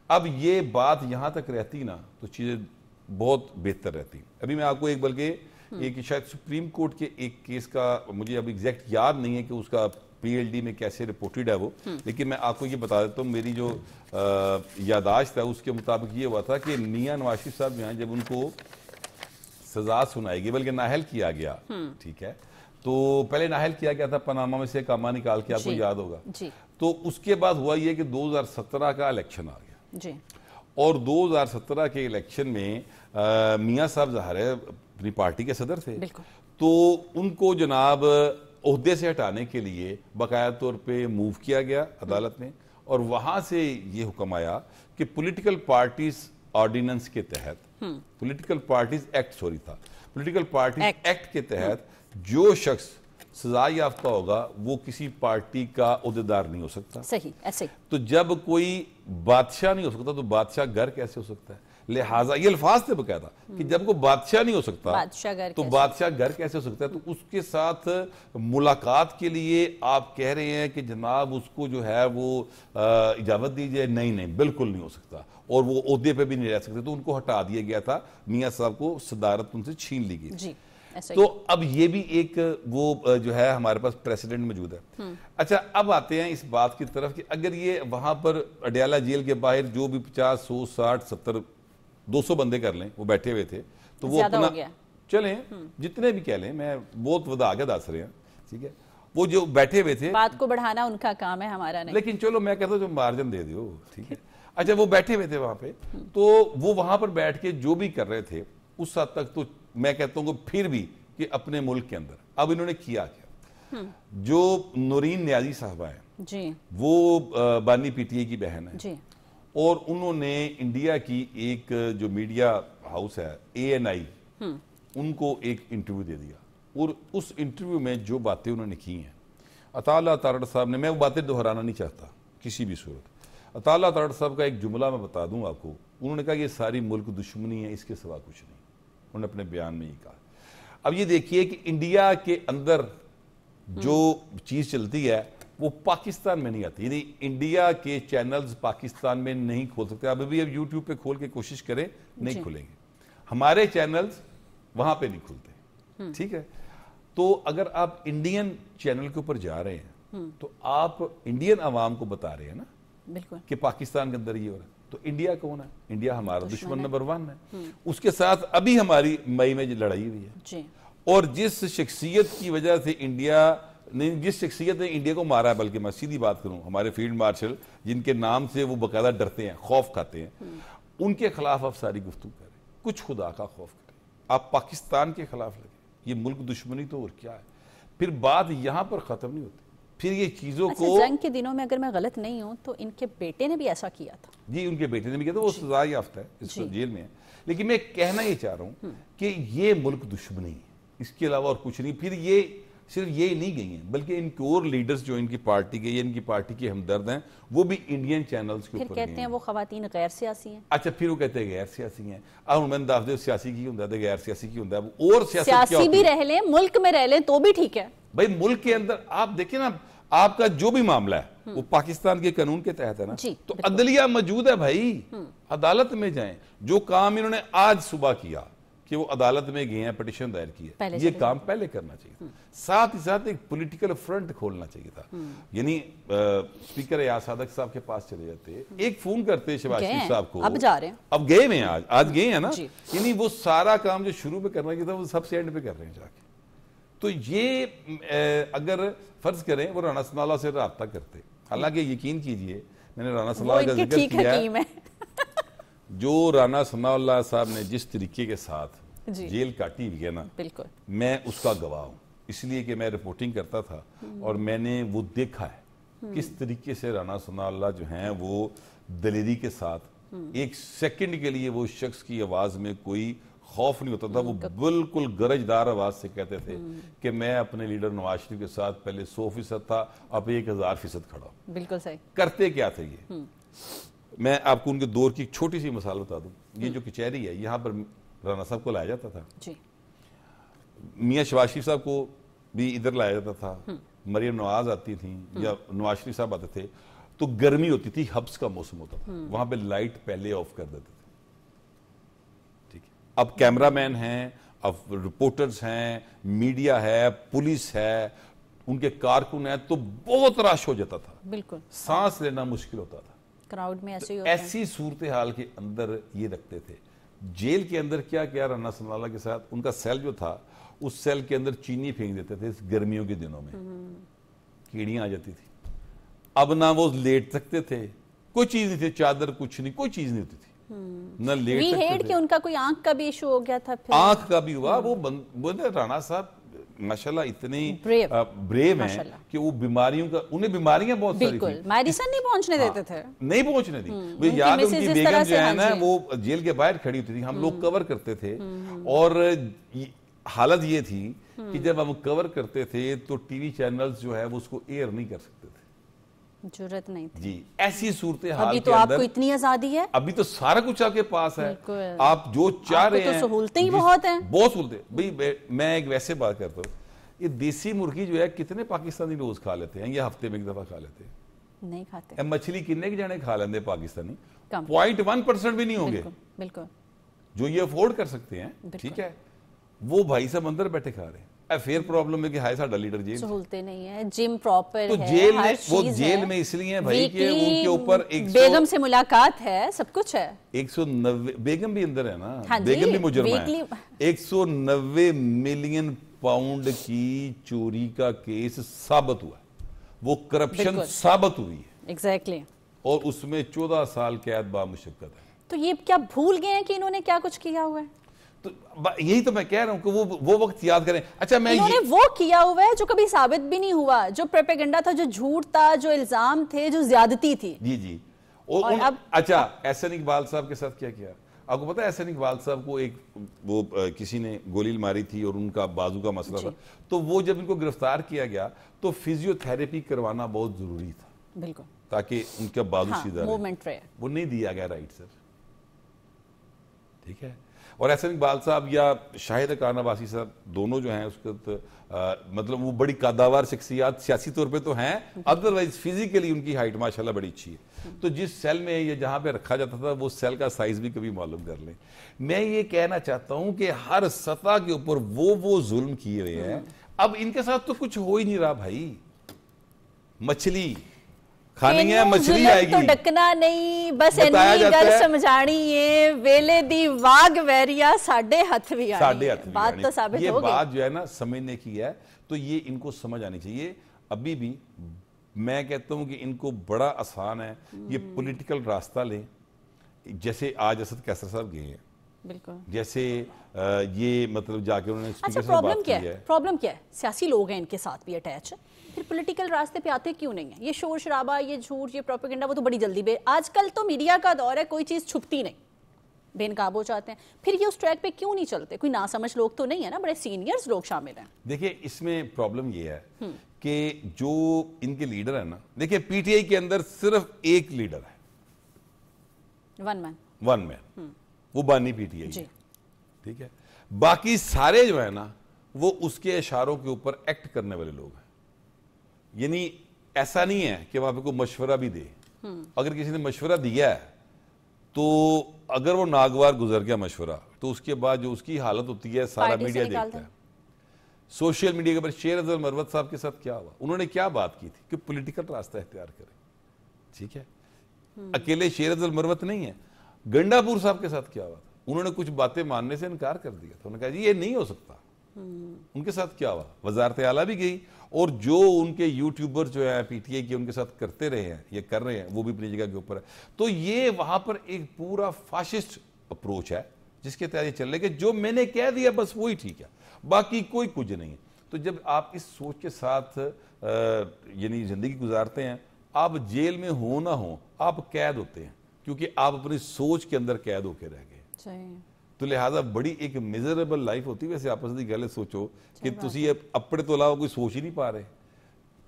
अब ये बात यहाँ तक रहती ना तो चीजें बहुत बेहतर रहती। अभी मैं आपको एक शायद सुप्रीम कोर्ट के एक केस का मुझे अब एग्जैक्ट याद नहीं है कि उसका पीएलडी में कैसे रिपोर्टेड है वो, लेकिन मैं आपको ये बता देता हूँ, मेरी जो यादाश्त है उसके मुताबिक ये हुआ था कि मियां नवाज शरीफ साहब जो हैं जब उनको सजा सुनाई गई, बल्कि नाहल किया गया, ठीक है, तो पहले नाहल किया गया था पनामा में से कामा निकाल के, आपको याद होगा। तो उसके बाद हुआ ये कि 2017 का इलेक्शन आ गया और 2017 के इलेक्शन में मियां साहब ज़ाहिर है अपनी पार्टी के सदर थे, तो उनको जनाब ओहदे से हटाने के लिए बाकायदा तौर पे मूव किया गया अदालत ने, और वहां से ये हुक्म आया कि पॉलिटिकल पार्टीज ऑर्डिनेंस के तहत, पॉलिटिकल पार्टीज एक्ट था, पॉलिटिकल पार्टीज एक्ट के तहत जो शख्स सजा याफ्ता होगा वो किसी पार्टी का ओहदेदार नहीं हो सकता। सही, ऐसे तो जब कोई बादशाह नहीं हो सकता तो बादशाह घर कैसे हो सकता है? लिहाजा ये अल्फाज थे बकायदा कि जब को बादशाह नहीं हो सकता तो बादशाह घर कैसे हो सकता है? तो उसके साथ मुलाकात के लिए आप कह रहे हैं कि जनाब उसको जो है वो इजाजत दीजिए, नहीं बिल्कुल नहीं हो सकता, और वो ओहदे पे भी नहीं रह सकते, तो उनको हटा दिया गया था, मियां साहब को सदारत उनसे छीन ली गई। तो अब ये भी एक वो जो है हमारे पास प्रेसिडेंट मौजूद है। अच्छा, अब आते हैं इस बात की तरफ कि अगर ये वहां पर अडयाला जेल के बाहर जो भी 50, 100, 60, 70, 200 बंदे कर लें, वो बैठे हुए थे, तो वो अपना चलें जितने भी कह लें, मैं बहुत वधा के दस रहे हैं, ठीक है, वो जो बैठे हुए थे, बात को बढ़ाना उनका काम है, हमारा नहीं, लेकिन चलो मैं कहता हूँ मार्जिन दे दो, ठीक है। अच्छा, वो बैठे हुए थे वहां पे, तो वो वहां पर बैठ के जो भी कर रहे थे उस हद तक तो मैं कहता हूँ फिर भी कि अपने मुल्क के अंदर अब इन्होंने किया क्या, जो नूरीन न्याजी साहबा है वो बानी पीटीआई की बहन है, और उन्होंने इंडिया की एक जो मीडिया हाउस है ANI, उनको एक इंटरव्यू दे दिया, और उस इंटरव्यू में जो बातें उन्होंने की हैं, अताला तारड़ साहब ने, मैं वो बातें दोहराना नहीं चाहता किसी भी सूरत, अताला तारड़ साहब का एक जुमला मैं बता दूं आपको, उन्होंने कहा ये सारी मुल्क दुश्मनी है, इसके सिवा कुछ नहीं, उन्होंने अपने बयान में ये कहा। अब ये देखिए कि इंडिया के अंदर जो चीज चलती है वो पाकिस्तान में नहीं आती, यानी इंडिया के चैनल्स पाकिस्तान में नहीं खोल सकते। अब भी अब यूट्यूब पे खोल के कोशिश करें, नहीं खुलेंगे, हमारे चैनल्स वहां पे नहीं खुलते, ठीक है। तो अगर आप इंडियन चैनल के ऊपर जा रहे हैं तो आप इंडियन आवाम को बता रहे हैं ना, बिल्कुल, कि पाकिस्तान के अंदर ये हो रहा है, तो इंडिया कौन है? इंडिया हमारा दुश्मन नंबर 1 है। उसके साथ अभी हमारी मई में लड़ाई हुई है जी। और जिस शख्सियत की वजह से इंडिया ने, जिस शख्सियत ने इंडिया को मारा है, बल्कि मैं सीधी बात करूं, हमारे फील्ड मार्शल जिनके नाम से वो बकायदा डरते हैं, खौफ खाते हैं, उनके खिलाफ आप सारी गुफ्तगू करें, कुछ खुदा का खौफ करें, आप पाकिस्तान के खिलाफ लगे, ये मुल्क दुश्मनी तो और क्या है। फिर बात यहां पर खत्म नहीं होती, फिर ये चीजों को जंग के दिनों में अगर मैं गलत नहीं हूं तो इनके बेटे ने भी ऐसा किया था। जी, उनके बेटे ने भी किया था, वो सजा याफ्ता है, इस जेल में है। लेकिन मैं कहना ये चाह रहा हूं कि ये मुल्क दुश्मनी है, इसके अलावा और कुछ नहीं। फिर ये सिर्फ ये नहीं गई हैं, बल्कि इनके और लीडर्स जो इनकी पार्टी के, ये इनकी पार्टी के हमदर्द हैं, वो भी इंडियन चैनल्स के फिर ऊपर कहते हैं वो खवातीन गैर सियासी हैं। अच्छा, फिर वो कहते हैं गैर सियासी हैं। अब मैंने दस दे सियासी की होता है, गैर सियासी की होता है, और सियासी भी रह लें, मुल्क में रह लें तो भी ठीक है भाई। मुल्क के अंदर आप देखिए ना, आपका जो भी मामला है वो पाकिस्तान के कानून के तहत है ना, तो अदलिया मौजूद है भाई, अदालत में जाएं। जो काम इन्होंने आज सुबह किया कि वो अदालत में गए हैं, पिटीशन दायर की है, ये काम पहले करना चाहिए था। साथ ही साथ एक पॉलिटिकल फ्रंट खोलना चाहिए था, यानी स्पीकर एयाज सादक साहब के पास चले जाते, एक फोन करते शहबाज शरीफ साहब को, अब जा रहे हैं, अब गए हैं, आज गए हैं ना, यानी वो सारा काम जो शुरू में करना चाहिए था वो सबसे एंड पे कर रहे हैं जाके। तो ये अगर फर्ज करें वो राना सनाउल्लाह से रब्ता करते, हालांकि यकीन कीजिए मैंने राना सनाउल्लाह का जिक्र किया है, जो राना सनाउल्लाह साहब ने जिस तरीके के साथ जेल काटी हुई है ना, बिल्कुल मैं उसका गवाह हूं, इसलिए कि मैं रिपोर्टिंग करता था और मैंने वो देखा है किस तरीके से राना सनाउल्लाह जो हैं वो दलेरी के साथ एक सेकंड के लिए वो शख्स की आवाज में कोई खौफ नहीं होता था, वो बिल्कुल गरजदार आवाज से कहते थे कि मैं अपने लीडर नवाज शरीफ के साथ पहले 100% था, अब 1000% खड़ा हूं। बिल्कुल सही। करते क्या थे ये? मैं आपको उनके दौर की छोटी सी मिसाल बता दूं। ये जो कचहरी है, यहाँ पर राना साहब को लाया जाता था जी। मियाँ शहबाज शरीफ साहब को भी इधर लाया जाता था, मरियम नवाज आती थी या नवाज शरीफ साहब आते थे, तो गर्मी होती थी, हब्स का मौसम होता था, वहां पे लाइट पहले ऑफ कर देते थे। ठीक है, अब कैमरामैन हैं, अब रिपोर्टर्स हैं, मीडिया है, पुलिस है, उनके कारकुन है, तो बहुत रश हो जाता था, बिल्कुल सांस लेना मुश्किल होता था क्राउड में। ऐसी सूरत हाल के अंदर ये रखते थे। जेल के अंदर क्या किया राना सनाउल्लाह के साथ, उनका सेल जो था, उस सेल के अंदर चीनी फेंक देते थे। इस गर्मियों के दिनों में कीड़ियां आ जाती थी, अब ना वो लेट सकते थे, कोई चीज नहीं थी, चादर कुछ नहीं, कोई चीज नहीं होती थी, न लेट सकते थे। कि उनका कोई आंख का भी इशू हो गया था, फिर आंख का भी हुआ। वो राणा साहब माशाल्लाह इतने ब्रेव हैं कि वो बीमारियों का, उन्हें बीमारियां बहुत सारी थी, मेडिसिन नहीं पहुंचने देते थे, नहीं पहुंचने दी। याद है उनकी बेगम जो है ना, वो जेल के बाहर खड़ी होती थी, हम लोग कवर करते थे, और हालत ये थी कि जब हम कवर करते थे तो टीवी चैनल्स जो है वो उसको एयर नहीं कर सकते थे, जरूरत नहीं थी जी। ऐसी सूरत हाल अभी तो आपको इतनी आजादी है, अभी तो सारा कुछ आपके पास है, आप जो चाह रहे हैं, सहूलतें ही बहुत हैं, बहुत सहूलतें। भाई मैं एक वैसे बात करता हूँ, ये देसी मुर्गी जो है कितने पाकिस्तानी रोज खा लेते हैं, या हफ्ते में एक दफा खा लेते हैं? नहीं खाते। मछली कितने के जाने खा लेंगे पाकिस्तानी? 0.1% भी नहीं होंगे, बिल्कुल जो ये अफोर्ड कर सकते हैं, ठीक है, वो भाई साहब अंदर बैठे खा रहे हैं। फिर प्रॉब्लम है कि हाय साडा लीडर जेल, सहूलतें नहीं है, जिम प्रॉपर तो है, जेल में वो जेल में इसलिए है भाई कि उनके ऊपर बेगम से मुलाकात है, सब कुछ है। 190 बेगम भी अंदर है ना, हाँ बेगम भी मुजरिम है। 190 मिलियन पाउंड की चोरी का केस साबित हुआ है, वो करप्शन साबित हुई है, एग्जैक्टली, और उसमें 14 साल कैद बामुशक्कत है। तो ये क्या भूल गए हैं कि इन्होंने क्या कुछ किया हुआ है? तो यही तो मैं कह रहा हूं कि वो वक्त याद करें। अच्छा, मैं इन्होंने वो किया हुआ है जो कभी साबित भी नहीं हुआ, जो प्रोपेगेंडा था, जो झूठ था, जो इल्जाम थे, जो ज्यादती थी। जी जी। और अब अच्छा, एहसन इकबाल साहब के साथ क्या किया आपको पता है? एहसन इकबाल साहब को एक वो किसी ने गोली मारी थी और उनका बाजू का मसला था, तो वो जब इनको गिरफ्तार किया गया तो फिजियोथेरेपी करवाना बहुत जरूरी था, बिल्कुल, ताकि उनका बाजू सीधा मूवमेंट रहे। वो नहीं दिया गया, राइट सर, ठीक है। और एहसन इकबाल साहब या शाहिद खान अब्बासी साहब दोनों जो हैं उसके मतलब वो बड़ी कद्दावर शख्सियात सियासी तौर पे तो हैं, अदरवाइज फिजिकली उनकी हाइट माशाल्लाह बड़ी अच्छी है। तो जिस सेल में ये जहां पे रखा जाता था वो सेल का साइज भी कभी मालूम कर लें। मैं ये कहना चाहता हूं कि हर सतह के ऊपर वो जुल्म किए हुए हैं, अब इनके साथ तो कुछ हो ही नहीं रहा भाई। मछली खानी है मछली आएगी तो डकना नहीं बस इन्नी गल समझानी है वेले दी वाग वैरिया साडे हथ भी आनी है। बात तो साबित हो गई। ये बात जो है ना समझने की है, तो ये इनको समझ आनी चाहिए। अभी भी मैं कहता हूं कि इनको बड़ा आसान है, ये पॉलिटिकल रास्ता लें, जैसे आज असद कैसर साहब गए हैं, बिल्कुल जैसे ये मतलब जाके उन्होंने अच्छा प्रॉब्लम क्या है? प्रॉब्लम क्या है? सियासी लोग हैं इनके साथ भी अटैच, फिर पॉलिटिकल रास्ते पे आते क्यों नहीं है? ये शोर शराबा, ये झूठ, ये प्रोपेगेंडा, वो तो बड़ी जल्दी आजकल तो मीडिया का दौर है, कोई चीज छुपती नहीं, बेनकाब हो जाते हैं। फिर ये उस ट्रैक पे क्यों नहीं चलते? कोई नासमझ लोग तो नहीं है ना, बड़े सीनियर्स लोग शामिल हैं। देखिए इसमें प्रॉब्लम ये है कि जो इनके लीडर है ना, देखिए पीटीआई के अंदर सिर्फ एक लीडर है, वन मैन, वो बानी पीटीआई है, ठीक है। बाकी सारे जो है ना वो उसके इशारों के ऊपर एक्ट करने वाले लोग हैं। यानी ऐसा नहीं है कि वहां पे कोई मशवरा भी दे, अगर किसी ने मशवरा दिया है तो अगर वो नागवार गुजर गया मशवरा, तो उसके बाद जो उसकी हालत होती है सारा मीडिया देखता है। सोशल मीडिया के ऊपर शेर अजहर मरवत साहब के साथ क्या हुआ, उन्होंने क्या बात की थी कि पॉलिटिकल रास्ता इख्तियार करें, ठीक है। अकेले शेर अजहर मरवत नहीं है, गंडापुर साहब के साथ क्या हुआ था, उन्होंने कुछ बातें मानने से इनकार कर दिया था, उन्होंने कहा जी ये नहीं हो सकता। उनके साथ क्या हुआ, वजारत आला भी गई, और जो उनके यूट्यूबर जो है पीटीआई के उनके साथ करते रहे हैं, ये कर रहे हैं, वो भी अपनी जगह के ऊपर है। तो ये वहां पर एक पूरा फाशिस्ट अप्रोच है जिसके तहत ये चल रहे कि जो मैंने कह दिया बस वही ठीक है, बाकी कोई कुछ नहीं है। तो जब आप इस सोच के साथ यानी जिंदगी गुजारते हैं, आप जेल में हो ना हो आप कैद होते हैं, क्योंकि आप अपनी सोच के अंदर कैद होके रह गए। तो लिहाजा बड़ी एक मिजरेबल लाइफ होती है। वैसे आपस की गल सोचो कि तुसी अपने तो अलावा कोई सोच ही नहीं पा रहे।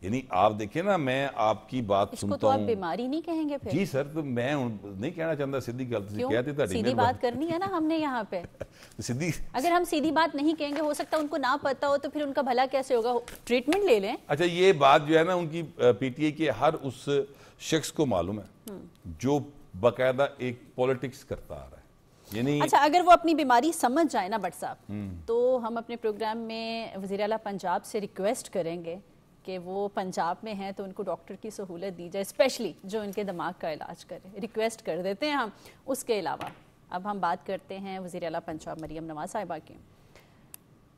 यानी आप देखें ना, मैं आपकी बात सुनता हूं, तो आप बीमारी नहीं कहेंगे फिर? जी सर, तो मैं नहीं कहना चाहता सीधी गल, सीधी बात करनी है ना हमने यहाँ पे। सीधी अगर हम सीधी बात नहीं कहेंगे, हो सकता है उनको ना पता हो, तो फिर उनका भला कैसे होगा? ट्रीटमेंट ले लें। अच्छा, ये बात जो है ना उनकी पीटीआई के हर उस शख्स को मालूम है जो बाकायदा एक पॉलिटिक्स करता आ रहा है। यानी अच्छा, अगर वो अपनी बीमारी समझ जाए ना भट्ट साहब, तो हम अपने प्रोग्राम में वज़ीर आला पंजाब से रिक्वेस्ट करेंगे कि वो पंजाब में हैं तो उनको डॉक्टर की सहूलत दी जाए, स्पेशली जो इनके दिमाग का इलाज करे। रिक्वेस्ट कर देते हैं हम। उसके अलावा अब हम बात करते हैं वज़ीर आला पंजाब मरियम नवाज साहिबा की,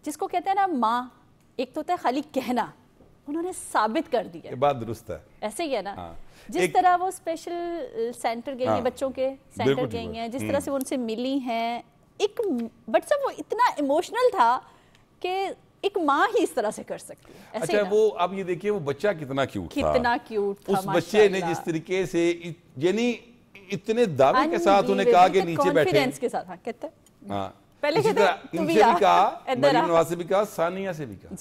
जिसको कहते हैं ना माँ, एक तो होता है खाली कहना, उन्होंने साबित कर दिया। ये बात दुरुस्त है, ऐसे ही है ना। हाँ। जिस तरह वो स्पेशल सेंटर गई हैं, बच्चों के सेंटर गई हैं, जिस तरह से वो उनसे मिली हैं, एक बट सब वो इतना इमोशनल था कि एक माँ ही इस तरह से कर सकती है। अच्छा, वो आप ये देखिए वो बच्चा कितना क्यूट था। उस बच्चे ने जिस तरीके से यानी इतने दावे के साथ उन्हें कहा कि नीचे बैठे के साथ, हाँ कहते हाँ पहले इनसे भी कहा, मरीम नवाज से भी कहा, सानिया से भी कहा,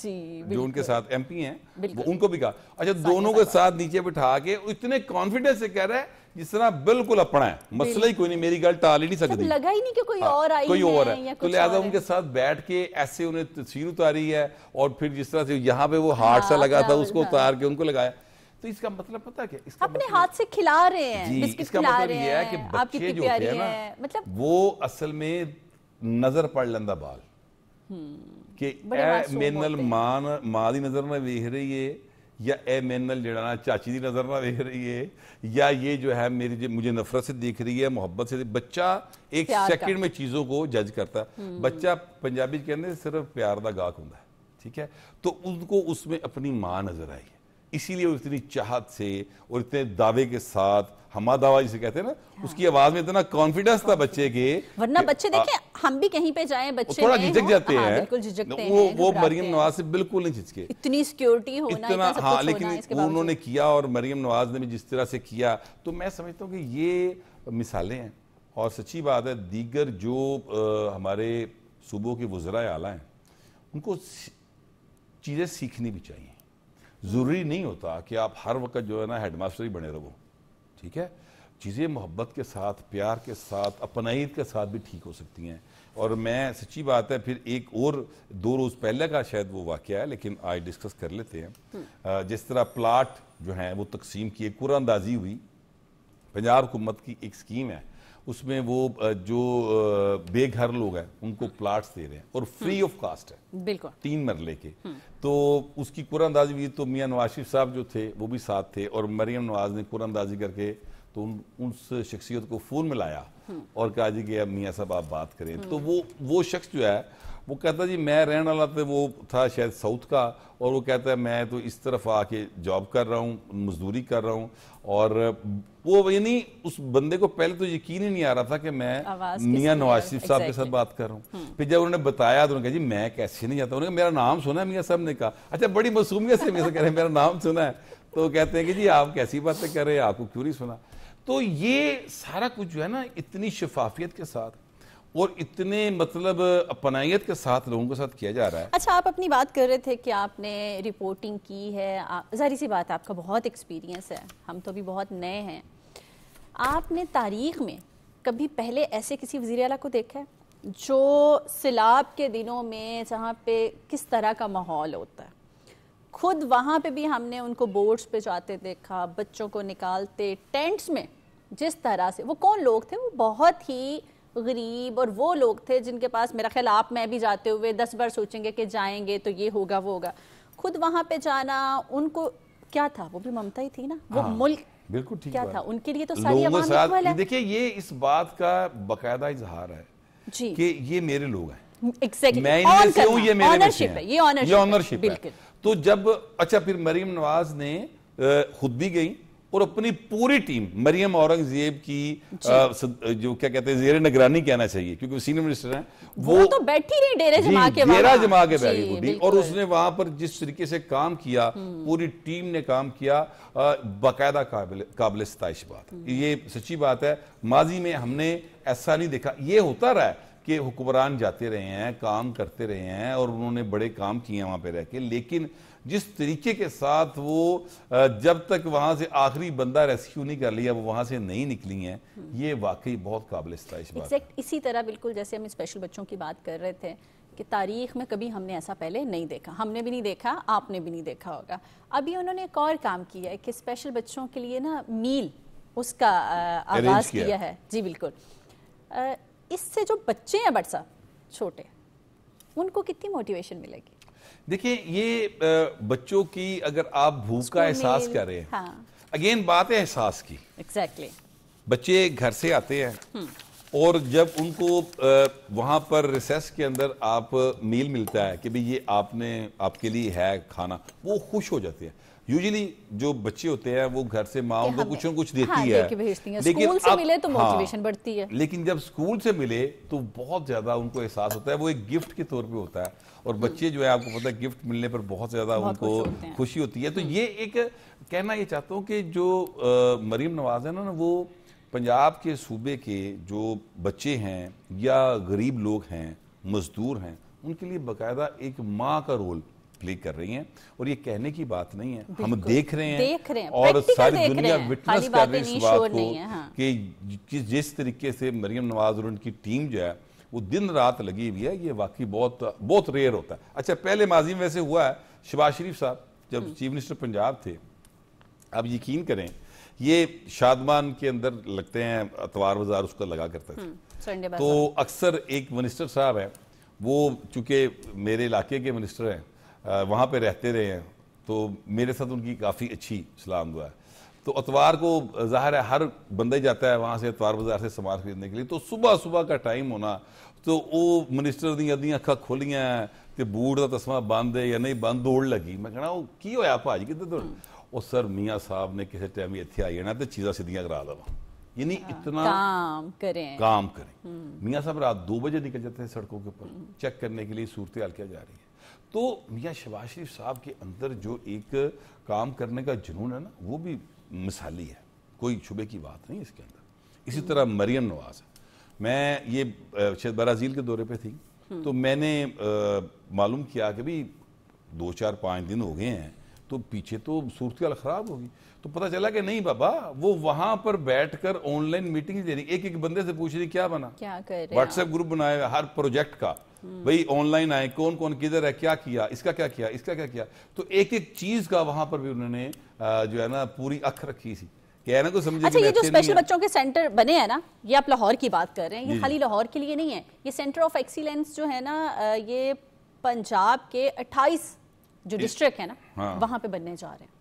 जो उनके साथ एमपी हैं, वो उनको भी कहा। अच्छा, दोनों के साथ नीचे बिठा के इतने कॉन्फिडेंस से कह रहा है जिस तरह बिल्कुल अपना है, मसला ही कोई नहीं, मेरी गल टाल ही नहीं सकती, लगा ही नहीं कि कोई और आई कोई और है। तो लिहाजा उनके साथ बैठ के ऐसे उन्हें तस्वीर उतारी है, और फिर जिस तरह से यहाँ पे वो हार्ट सा लगा था उसको उतार के उनको लगाया। तो इसका मतलब पता क्या, इसका अपने हाथ से खिला रहे हैं, इसका मतलब ये है कि बच्चे जो होते हैं ना, मतलब वो असल में नजर पड़ लेंदा बाल कि ए मेनल मां दी नजर ना वेख रही है, या ए मेनल जड़ा ना चाची दी नजर ना वेख रही है, या ये जो है मेरी मुझे नफरत से देख रही है, मोहब्बत से। बच्चा एक सेकंड में चीजों को जज करता है। बच्चा पंजाबी कहते सिर्फ प्यार दा गाहक हुंदा है, ठीक है। तो उनको उसमें अपनी मां नजर आई है, इसीलिए इतनी चाहत से और इतने दावे के साथ, हमा दावा जिसे कहते हैं ना, उसकी आवाज में इतना कॉन्फिडेंस था बच्चे के। वरना बच्चे देखें, हम भी कहीं पे जाएं, बच्चे थोड़ा झिझक जाते हैं, बिल्कुल झिझकते हैं। वो मरियम नवाज से बिल्कुल नहीं झिझके, इतनी सिक्योरिटी होना, इतना हाँ, लेकिन उन्होंने किया और मरियम नवाज ने भी जिस तरह से किया, तो मैं समझता हूँ कि ये मिसालें हैं। और सच्ची बात है, दीगर जो हमारे सूबों के वज़राए आला हैं, उनको चीज़ें सीखनी भी चाहिए। ज़रूरी नहीं होता कि आप हर वक्त जो है ना हेडमास्टर ही बने रहो, ठीक है। चीज़ें मोहब्बत के साथ, प्यार के साथ, अपनाईत के साथ भी ठीक हो सकती हैं। और मैं सच्ची बात है, फिर एक और 2 रोज़ पहले का शायद वो वाक़या है, लेकिन आज डिस्कस कर लेते हैं। जिस तरह प्लाट जो हैं वो तकसीम किए, कुरानंदाजी हुई, पंजाब हुकूमत की एक स्कीम है, उसमें वो जो बेघर लोग हैं उनको प्लाट्स दे रहे हैं और फ्री ऑफ कास्ट है, बिल्कुल 3 मरले के। तो उसकी कुरानंदाजी भी, तो मियां नवाज शरीफ साहब जो थे वो भी साथ थे और मरियम नवाज ने कुरानंदाजी करके तो उस शख्सियत को फोन में लाया और कहा जी कि अब मियाँ साहब आप बात करें। तो वो शख्स जो है वो कहता जी मैं रहने वाला था, वो था शायद साउथ का, और वो कहता है मैं तो इस तरफ आके जॉब कर रहा हूँ, मजदूरी कर रहा हूँ। और वो यानी उस बंदे को पहले तो यकीन ही नहीं आ रहा था कि मैं मियाँ नवाज शरीफ साहब के साथ बात कर रहा हूँ। फिर जब उन्होंने बताया तो उन्होंने कहा जी मैं कैसे नहीं जाता, उन्होंने मेरा नाम सुना है। मियाँ साहब ने कहा अच्छा, बड़ी मासूमियत से मुझसे कह रहे हैं मेरा नाम सुना है। तो कहते हैं कि जी आप कैसी बातें कर रहे हैं, आपको क्यों नहीं सुना। तो ये सारा कुछ जो है ना इतनी शफाफियत के साथ और इतने मतलब अपनायत के साथ लोगों के साथ किया जा रहा है। अच्छा, आप अपनी बात कर रहे थे कि आपने रिपोर्टिंग की है, जाहिर सी बात है आपका बहुत एक्सपीरियंस है, हम तो भी बहुत नए हैं। आपने तारीख में कभी पहले ऐसे किसी वज़ीर आला को देखा है जो सैलाब के दिनों में जहाँ पे किस तरह का माहौल होता है? खुद वहाँ पे भी हमने उनको बोट्स पे जाते देखा, बच्चों को निकालते टेंट्स में, जिस तरह से वो कौन लोग थे, वो बहुत ही गरीब और वो लोग थे जिनके पास मेरा ख्याल आप मैं भी जाते हुए 10 बार सोचेंगे कि जाएंगे तो ये होगा वो होगा। खुद वहां पे जाना उनको क्या था, वो भी ममता ही थी ना, वो मुल्क बिल्कुल ठीक क्या था उनके लिए, तो सारी अवाम इक्वल है। देखिए ये इस बात का बाकायदा इजहार है जी कि ये मेरे लोग हैं, एग्जैक्टली मैं इनमें से हूं, ये मेरे में से हैं, ये ऑनरशिप है। तो जब अच्छा फिर मरियम नवाज ने खुद भी गई और अपनी पूरी टीम, मरियम औरंगजेब की जो क्या कहते हैं जेर निगरानी कहना चाहिए क्योंकि सीनियर मिनिस्टर हैं, वो तो बैठी रही डेरा जमा के बैठी खुदी, और उसने वहां पर जिस तरीके से काम किया, पूरी टीम ने काम किया, बाकायदा काबिल सताइश बात। ये सच्ची बात है, माजी में हमने ऐसा नहीं देखा। ये होता रहा है कि हुक्मरान जाते रहे हैं, काम करते रहे हैं और उन्होंने बड़े काम किए वहां पे रह के, लेकिन जिस तरीके के साथ वो जब तक वहां से आखिरी बंदा रेस्क्यू नहीं कर लिया, वो वहां से नहीं निकली हैं, ये वाकई बहुत काबिल सताइश बात है। इसी तरह बिल्कुल जैसे हम स्पेशल बच्चों की बात कर रहे थे कि तारीख में कभी हमने ऐसा पहले नहीं देखा, हमने भी नहीं देखा, आपने भी नहीं देखा होगा। अभी उन्होंने एक और काम किया है कि स्पेशल बच्चों के लिए ना मील उसका आगाज किया है। जी बिल्कुल। इससे जो बच्चे हैं बट साहब छोटे, उनको कितनी मोटिवेशन मिलेगी? देखिए ये बच्चों की, अगर आप भूख का एहसास कर रहे हैं, अगेन बात है एहसास की। एग्जैक्टली। बच्चे घर से आते हैं और जब उनको वहां पर रिसेस के अंदर आप मील मिलता है कि भाई ये आपके लिए है खाना, वो खुश हो जाते हैं। यूजुअली जो बच्चे होते हैं वो घर से माँ उनको कुछ न कुछ देती है, लेकिन स्कूल से मिले तो मोटिवेशन बढ़ती है। लेकिन जब स्कूल से मिले तो बहुत ज्यादा उनको एहसास होता है, वो एक गिफ्ट के तौर पे होता है। और बच्चे जो है आपको पता है गिफ्ट मिलने पर बहुत ज्यादा उनको खुशी होती है। तो ये एक कहना ये चाहता हूँ कि जो मरियम नवाज है ना, वो पंजाब के सूबे के जो बच्चे हैं या गरीब लोग हैं, मजदूर हैं, उनके लिए बाकायदा एक माँ का रोल प्ले कर रही हैं। और ये कहने की बात नहीं है, हम देख रहे हैं और सारी दुनिया विटनेस कर रही है इस बात को कि जिस तरीके से मरियम नवाज और उनकी टीम जो है वो दिन रात लगी हुई है। ये वाकई बहुत बहुत रेयर होता है। अच्छा, पहले माजी में वैसे हुआ है, शहबाज शरीफ साहब जब चीफ मिनिस्टर पंजाब थे, आप यकीन करें ये शादमान के अंदर लगते हैं अतवार बाजार, उसका लगा करता थे। तो अक्सर एक मिनिस्टर साहब है, वो चूंकि मेरे इलाके के मिनिस्टर हैं, वहाँ पे रहते रहे हैं, तो मेरे साथ उनकी काफ़ी अच्छी सलाम दुआ है। तो अतवार को ज़ाहिर है हर बंदा जाता है वहाँ से अतवार बाजार से सामान खरीदने के लिए, तो सुबह सुबह का टाइम होना, तो वो मिनिस्टर दी अद्धियां अखा खोलियां ते बूट का तस्मा बंद है या नहीं बंद, दौड़ लगी। मैं कहना वो की होया भाजी कितने दौड़? और सर मियाँ साहब ने किसी टाइम इतने आई जाना तो चीज़ा सीधियां करा देवा, यानी इतना काम करें। मियाँ साहब रात 2 बजे निकल जाते हैं सड़कों के ऊपर चेक करने के लिए सूरत हाल क्या जा रही है। तो मियाँ शहबाज शरीफ साहब के अंदर जो एक काम करने का जुनून है ना, वो भी मिसाली है, कोई शुबे की बात नहीं इसके अंदर। इसी तरह मरियम नवाज, मैं ये शायद ब्राज़ील के दौरे पे थी, तो मैंने मालूम किया कि भाई 2-4-5 दिन हो गए हैं तो पीछे तो सूरत हाल खराब होगी। तो पता चला कि नहीं बाबा, वो वहां पर बैठकर ऑनलाइन मीटिंग दे रही, एक बंदे से पूछ रही क्या बना, क्या कर रहे, व्हाट्सएप ग्रुप बनाया हर प्रोजेक्ट का, भाई ऑनलाइन आए, कौन कौन किधर है, क्या किया, इसका क्या किया, इसका क्या किया। तो एक चीज का वहां पर भी उन्होंने जो है ना पूरी अख रखी थी कहना को समझे। अच्छा, ये जो स्पेशल बच्चों के सेंटर बने हैं ना, ये आप लाहौर की बात कर रहे हैं, ये खाली लाहौर के लिए नहीं है, ये सेंटर ऑफ एक्सीलेंस जो है ना, ये पंजाब के 28 जो डिस्ट्रिक्ट है ना, वहां पे बनने जा रहे हैं।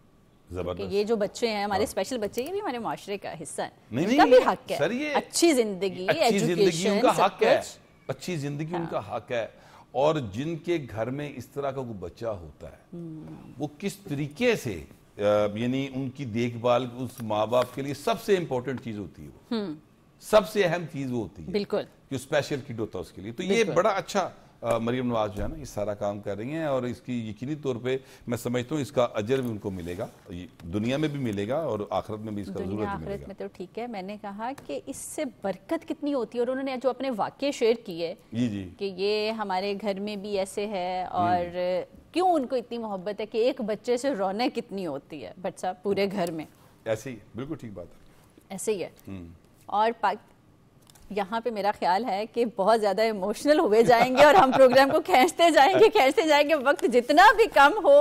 जबरदस्त। ये जो बच्चे हैं हमारे स्पेशल बच्चे, ये भी हमारे माशरे का हिस्सा है, नहीं, उनका भी हक है। सर, ये अच्छी जिंदगी, एजुकेशन, उनका हक है, अच्छी जिंदगी उनका हक है। और जिनके घर में इस तरह का कोई बच्चा होता है, वो किस तरीके से, यानी उनकी देखभाल उस माँ बाप के लिए सबसे इंपॉर्टेंट चीज होती है, वो सबसे अहम चीज वो होती है, बिल्कुल, जो स्पेशल किड होता है उसके लिए। तो ये बड़ा अच्छा मरियम नवाज जो है ना, ये सारा काम कर रही हैं, और इसकी यकीनी तौर पे मैं समझता हूँ इसका अजर भी उनको मिलेगा, दुनिया में भी मिलेगा और आखिरत में भी इसका जरूर मिलेगा। आखिरत में तो ठीक है, मैंने कहा कि इससे बरकत कितनी होती है। और उन्होंने जो अपने वाक्य शेयर किए कि ये हमारे घर में भी ऐसे है, और क्यों उनको इतनी मोहब्बत है कि एक बच्चे से रौनक कितनी होती है, बट साहब पूरे घर में ऐसे ही, बिल्कुल ठीक बात है, ऐसे ही है। और यहाँ पे मेरा ख्याल है कि बहुत ज़्यादा इमोशनल हुए जाएंगे और हम प्रोग्राम को खींचते जाएंगे, वक्त जितना भी कम हो,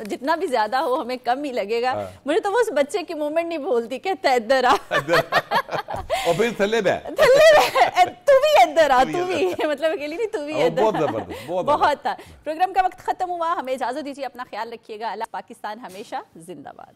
जितना भी ज़्यादा हो, हमें कम ही लगेगा। मुझे तो वो उस बच्चे की मोमेंट नहीं भूलती, कहता है इधर आ और फिर थल्ले तू भी इधर आ, तू भी, मतलब अकेली नहीं, तू भी इधर। बहुत था। प्रोग्राम का वक्त खत्म हुआ, हमें इजाज़त दीजिए, अपना ख्याल रखिएगा। अल्लाह पाकिस्तान हमेशा जिंदाबाद।